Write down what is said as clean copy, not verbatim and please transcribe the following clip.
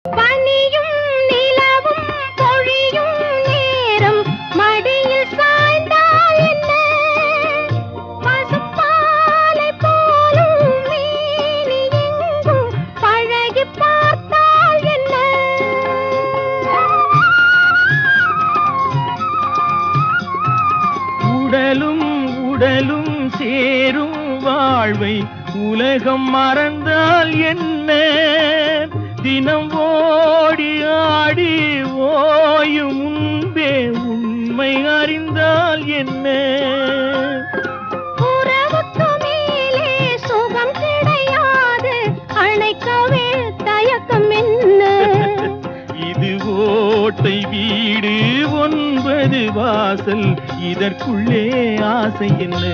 பனியும் நிலவும் பொழியும் நேரம் மடியில் சாய்ந்தால் என்ன, பசுப்பாலை போலும் மேனி எங்கும் பழகி பார்த்தால் என்ன. உடலும் உடலும் சேரும் வாழ்வை உலகம் மறந்தால் என்ன, தினம் ஓடி ஆடி ஓயும் முன்பே உண்மை அறிந்தால் என்ன. உறவுக்கு மேலே சுகம் கிடையாது, அணைக்கவே தயக்கம் என்ன. இது ஓட்டை வீடு 9 வாசல், இதற்குள்ளே ஆசை என்ன.